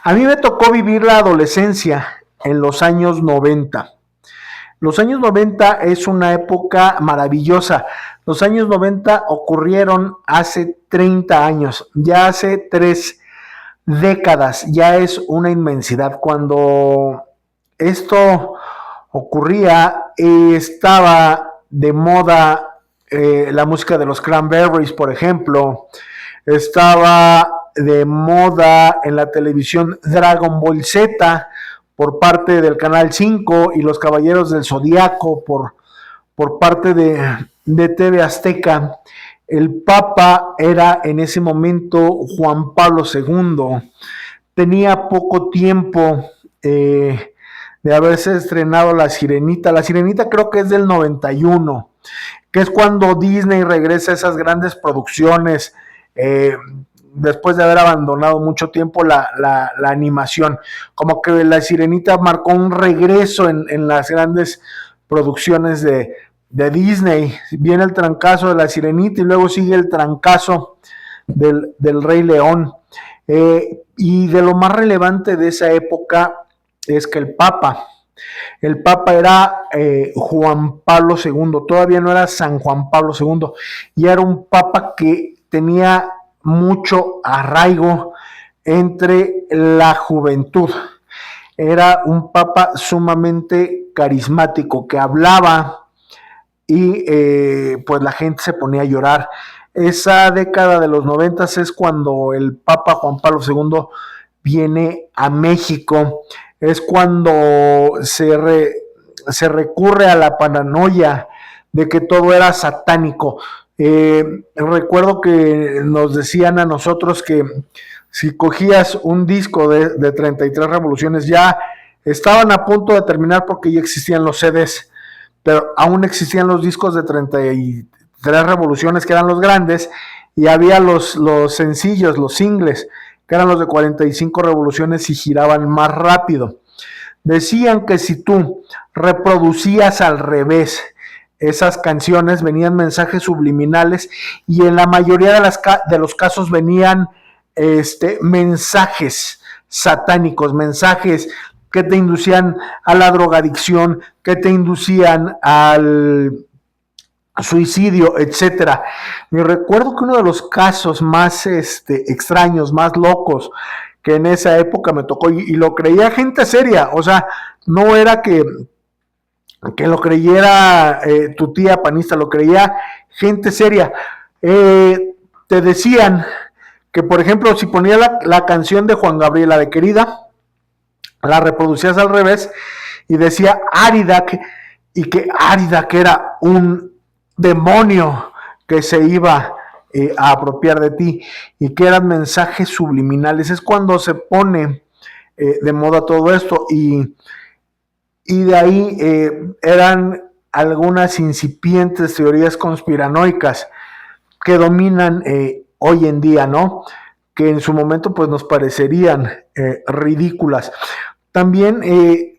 A mí me tocó vivir la adolescencia en los años 90. Los años 90 es una época maravillosa. Los años 90 ocurrieron hace 30 años, ya hace 3 décadas, ya es una inmensidad. Cuando esto ocurría, estaba de moda la música de los Cranberries, por ejemplo. Estaba de moda en la televisión Dragon Ball Z por parte del Canal 5 y los Caballeros del Zodiaco por parte de TV Azteca. El Papa era en ese momento Juan Pablo II. Tenía poco tiempo de haberse estrenado La Sirenita. La Sirenita creo que es del 91, que es cuando Disney regresa a esas grandes producciones después de haber abandonado mucho tiempo la animación. Como que La Sirenita marcó un regreso en las grandes producciones de Disney. Viene el trancazo de La Sirenita y luego sigue el trancazo del Rey León. Y de lo más relevante de esa época es que el Papa era Juan Pablo II, todavía no era San Juan Pablo II, y era un Papa que tenía mucho arraigo entre la juventud. Era un Papa sumamente carismático que hablaba y pues la gente se ponía a llorar. Esa década de los 90 es cuando el Papa Juan Pablo II viene a México, es cuando se recurre a la paranoia de que todo era satánico. Recuerdo que nos decían a nosotros que si cogías un disco de 33 revoluciones, ya estaban a punto de terminar porque ya existían los CDs, pero aún existían los discos de 33 revoluciones, que eran los grandes, y había los sencillos, los singles, que eran los de 45 revoluciones y giraban más rápido. Decían que si tú reproducías al revés esas canciones, venían mensajes subliminales, y en la mayoría de los casos venían mensajes satánicos, mensajes que te inducían a la drogadicción, que te inducían al suicidio, etcétera. Me recuerdo que uno de los casos más extraños, más locos que en esa época me tocó, y lo creía gente seria, o sea, no era que lo creyera tu tía panista, lo creía gente seria. Te decían que, por ejemplo, si ponía la canción de Juan Gabriel, la de Querida, la reproducías al revés y decía Árida, y que Árida, que era un demonio que se iba a apropiar de ti, y que eran mensajes subliminales. Es cuando se pone de moda todo esto, y de ahí eran algunas incipientes teorías conspiranoicas que dominan hoy en día, ¿no? Que en su momento pues nos parecerían ridículas. También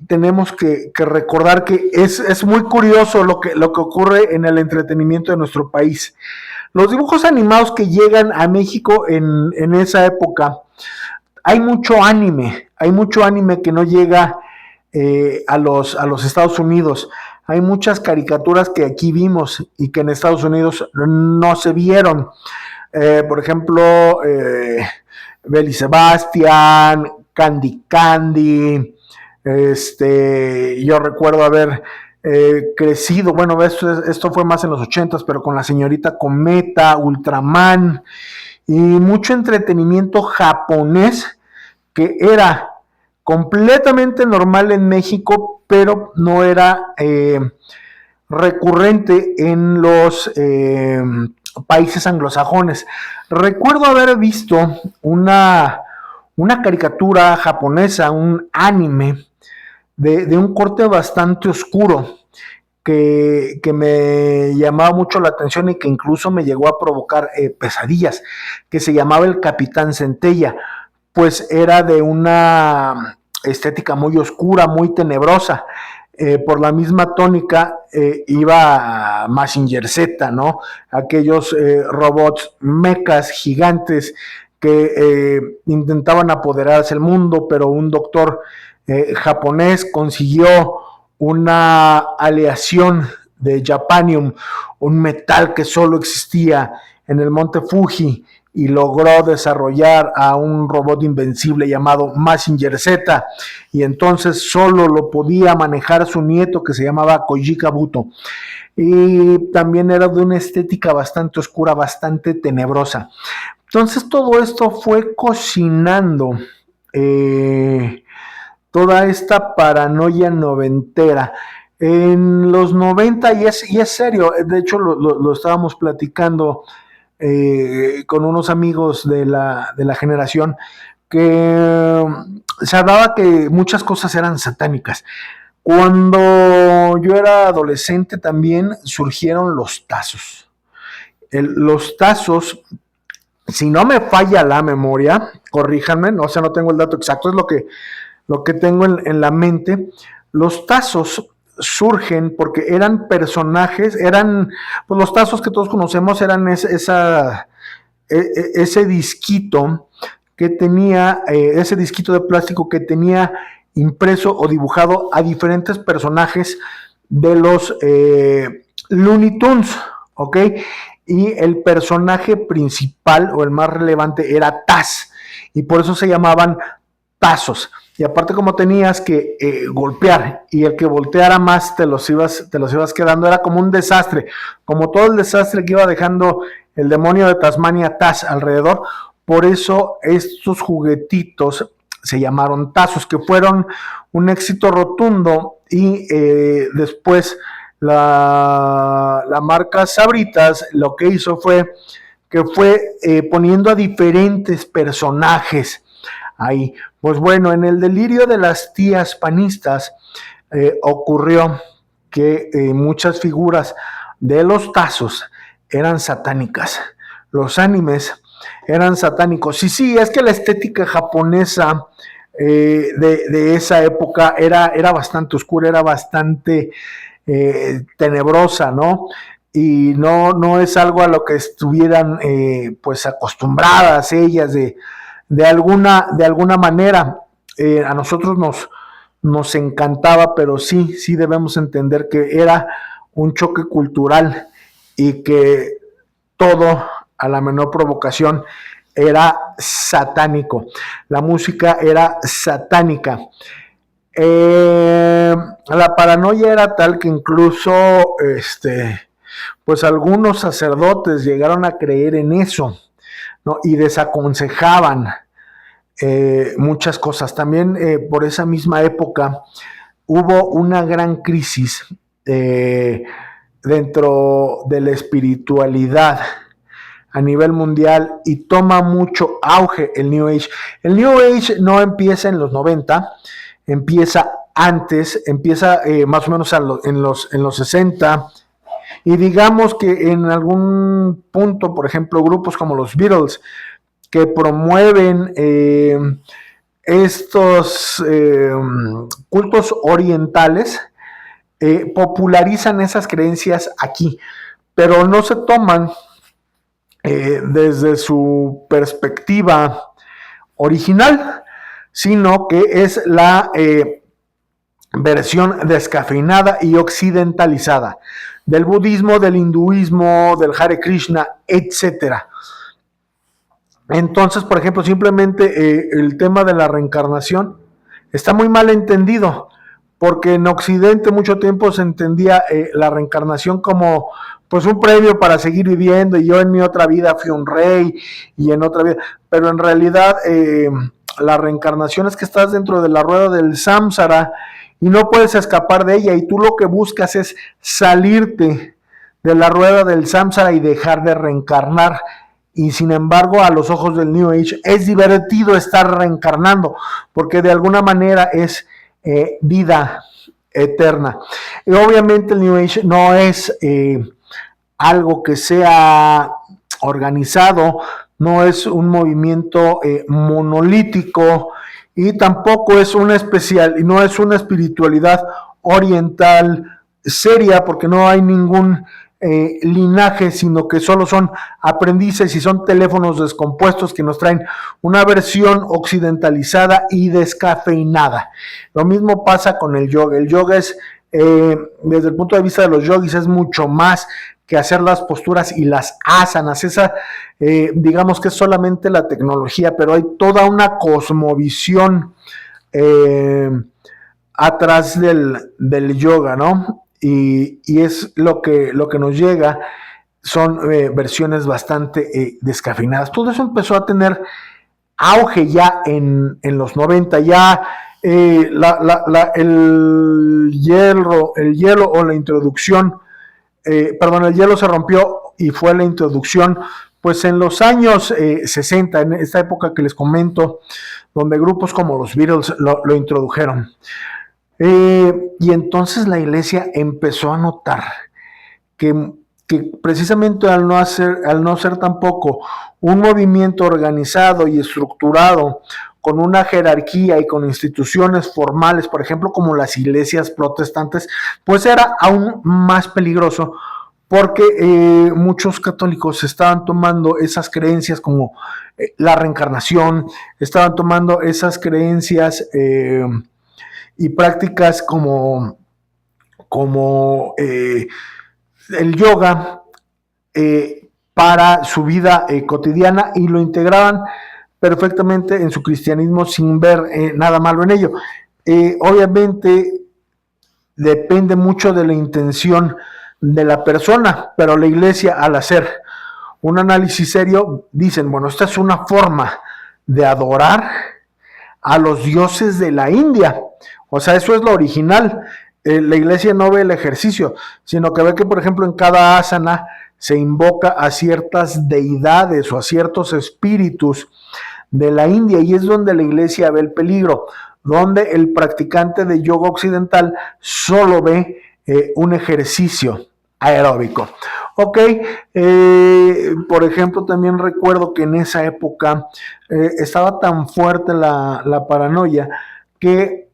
tenemos que recordar que es muy curioso lo que ocurre en el entretenimiento de nuestro país. Los dibujos animados que llegan a México en esa época, hay mucho anime que no llega a los Estados Unidos. Hay muchas caricaturas que aquí vimos y que en Estados Unidos no se vieron. Por ejemplo, Belly Sebastian, Candy Candy. Yo recuerdo haber crecido, bueno, esto fue más en los 80s, pero con la señorita Cometa, Ultraman, y mucho entretenimiento japonés que era completamente normal en México, pero no era recurrente en los países anglosajones. Recuerdo haber visto una caricatura japonesa, un anime de un corte bastante oscuro que me llamaba mucho la atención y que incluso me llegó a provocar pesadillas, que se llamaba El Capitán Centella. Pues era de una estética muy oscura, muy tenebrosa. Por la misma tónica iba Mazinger Z, ¿no? Aquellos robots mecas gigantes que intentaban apoderarse del mundo, pero un doctor japonés consiguió una aleación de japanium, un metal que solo existía en el monte Fuji, y logró desarrollar a un robot invencible llamado Mazinger Z, y entonces solo lo podía manejar su nieto, que se llamaba Koji Kabuto, y también era de una estética bastante oscura, bastante tenebrosa. Entonces todo esto fue cocinando toda esta paranoia noventera. En los 90, y es serio, de hecho lo estábamos platicando con unos amigos de la generación, que se hablaba que muchas cosas eran satánicas. Cuando yo era adolescente también surgieron los tazos. Los tazos, si no me falla la memoria, corríjanme, o sea, no tengo el dato exacto, es lo que tengo en la mente. Los tazos surgen porque eran personajes, pues los tazos que todos conocemos eran ese disquito que tenía, ese disquito de plástico que tenía impreso o dibujado a diferentes personajes de los Looney Tunes, ¿ok? Y el personaje principal o el más relevante era Taz, y por eso se llamaban tazos. Y aparte, como tenías que golpear, y el que volteara más te los ibas quedando, era como un desastre, como todo el desastre que iba dejando el demonio de Tasmania Taz alrededor. Por eso estos juguetitos se llamaron tazos, que fueron un éxito rotundo, y después la marca Sabritas lo que hizo fue que fue poniendo a diferentes personajes ahí. Pues bueno, en el delirio de las tías panistas ocurrió que muchas figuras de los tazos eran satánicas. Los animes eran satánicos. Y sí, es que la estética japonesa de esa época era bastante oscura, era bastante tenebrosa, ¿no? Y no es algo a lo que estuvieran pues acostumbradas ellas de alguna manera. A nosotros nos encantaba, pero sí debemos entender que era un choque cultural, y que todo, a la menor provocación, era satánico. La música era satánica. La paranoia era tal que incluso pues algunos sacerdotes llegaron a creer en eso, ¿no? Y desaconsejaban muchas cosas. También por esa misma época hubo una gran crisis dentro de la espiritualidad a nivel mundial, y toma mucho auge el New Age. El New Age no empieza en los 90, empieza antes, empieza más o menos en los 60, y digamos que en algún punto, por ejemplo, grupos como los Beatles, que promueven estos cultos orientales, popularizan esas creencias aquí, pero no se toman desde su perspectiva original, sino que es la versión descafeinada y occidentalizada del budismo, del hinduismo, del Hare Krishna, etcétera. Entonces, por ejemplo, simplemente el tema de la reencarnación está muy mal entendido, porque en Occidente mucho tiempo se entendía la reencarnación como pues un premio para seguir viviendo, y yo en mi otra vida fui un rey, y en otra vida, pero en realidad la reencarnación es que estás dentro de la rueda del samsara y no puedes escapar de ella, y tú lo que buscas es salirte de la rueda del samsara y dejar de reencarnar. Y sin embargo, a los ojos del New Age es divertido estar reencarnando, porque de alguna manera es vida eterna. Y obviamente el New Age no es algo que sea organizado, no es un movimiento monolítico, y tampoco es una no es una espiritualidad oriental seria, porque no hay ningún linaje, sino que solo son aprendices y son teléfonos descompuestos que nos traen una versión occidentalizada y descafeinada. Lo mismo pasa con el yoga. El yoga es, desde el punto de vista de los yogis, es mucho más que hacer las posturas y las asanas. Esa, digamos que es solamente la tecnología, pero hay toda una cosmovisión atrás del yoga, ¿no? Y es lo que nos llega, son versiones bastante descafeinadas. Todo eso empezó a tener auge ya en los 90, ya el hielo o la introducción, el hielo se rompió y fue la introducción, pues en los años 60, en esta época que les comento, donde grupos como los Beatles lo introdujeron. Y entonces la iglesia empezó a notar que precisamente al no ser tampoco un movimiento organizado y estructurado, con una jerarquía y con instituciones formales, por ejemplo, como las iglesias protestantes, pues era aún más peligroso, porque muchos católicos estaban tomando esas creencias como la reencarnación, estaban tomando esas creencias y prácticas como el yoga para su vida cotidiana, y lo integraban perfectamente en su cristianismo sin ver nada malo en ello. Obviamente depende mucho de la intención de la persona, pero la iglesia, al hacer un análisis serio, dicen, bueno, esta es una forma de adorar a los dioses de la India. O sea, eso es lo original. La iglesia no ve el ejercicio, sino que ve que, por ejemplo, en cada asana se invoca a ciertas deidades o a ciertos espíritus de la India, y es donde la iglesia ve el peligro, donde el practicante de yoga occidental solo ve un ejercicio aeróbico. Ok, por ejemplo, también recuerdo que en esa época estaba tan fuerte la paranoia que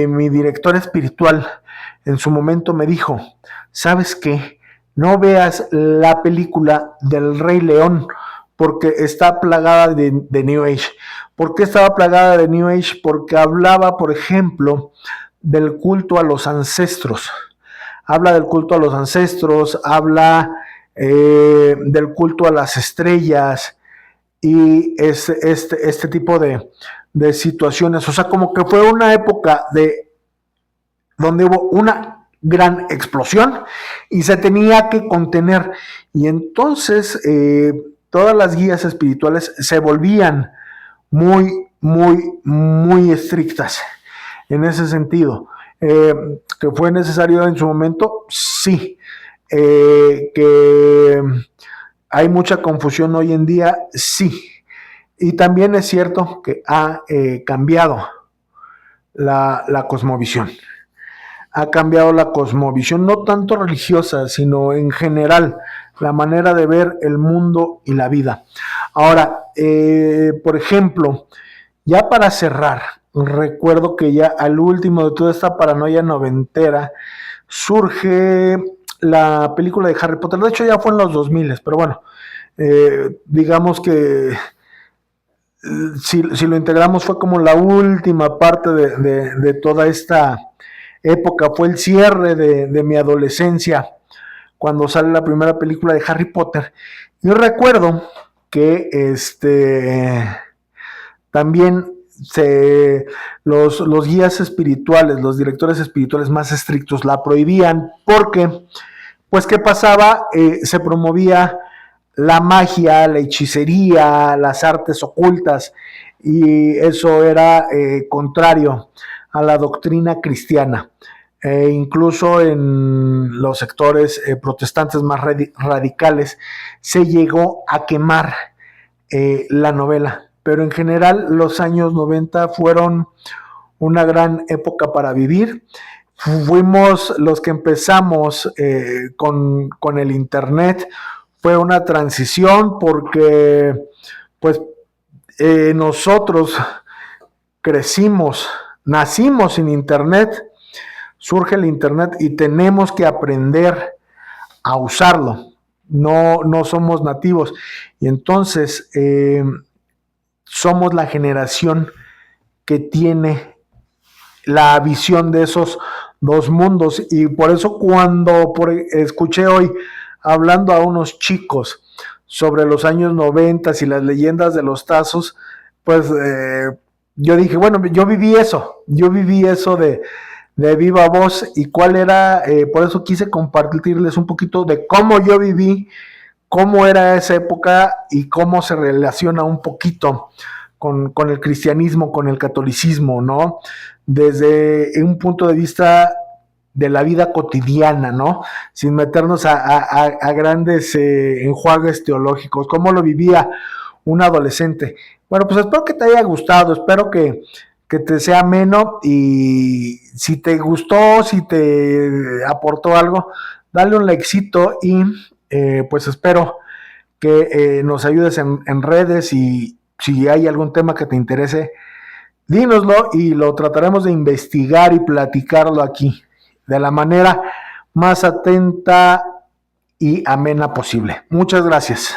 mi director espiritual en su momento me dijo, ¿sabes qué? No veas la película del Rey León, porque está plagada de New Age. ¿Por qué estaba plagada de New Age? Porque hablaba, por ejemplo, del culto a los ancestros. Habla del culto a los ancestros, habla del culto a las estrellas y este tipo de situaciones. O sea, como que fue una época donde hubo una gran explosión y se tenía que contener. Y entonces todas las guías espirituales se volvían muy, muy, muy estrictas en ese sentido. ¿Que fue necesario en su momento? Sí. Que hay mucha confusión hoy en día, sí. Y también es cierto que ha cambiado la cosmovisión. Ha cambiado la cosmovisión, no tanto religiosa, sino en general, la manera de ver el mundo y la vida. Ahora, por ejemplo, ya para cerrar, recuerdo que ya al último de toda esta paranoia noventera surge la película de Harry Potter. De hecho, ya fue en los 2000, pero bueno, digamos que si lo integramos fue como la última parte de toda esta época, fue el cierre de mi adolescencia, cuando sale la primera película de Harry Potter. Y recuerdo que también los guías espirituales, los directores espirituales más estrictos la prohibían, porque, pues, ¿qué pasaba? Se promovía la magia, la hechicería, las artes ocultas, y eso era contrario a la doctrina cristiana. Incluso en los sectores protestantes más radicales se llegó a quemar la novela, pero en general los años 90 fueron una gran época para vivir. Fuimos los que empezamos con el internet. Fue una transición porque pues nosotros nacimos sin internet, surge el internet y tenemos que aprender a usarlo. No somos nativos. Y entonces somos la generación que tiene la visión de esos dos mundos. Y por eso cuando escuché hoy hablando a unos chicos sobre los años 90 y las leyendas de los tazos, pues yo dije, bueno, yo viví eso de viva voz, y cuál era, por eso quise compartirles un poquito de cómo yo viví, cómo era esa época y cómo se relaciona un poquito con el cristianismo, con el catolicismo, ¿no? Desde un punto de vista de la vida cotidiana, ¿no? Sin meternos a grandes enjuagues teológicos, cómo lo vivía un adolescente. Bueno, pues espero que te haya gustado, espero que te sea ameno, y si te gustó, si te aportó algo, dale un likecito y pues espero que nos ayudes en redes, y si hay algún tema que te interese, dínoslo y lo trataremos de investigar y platicarlo aquí de la manera más atenta y amena posible. Muchas gracias.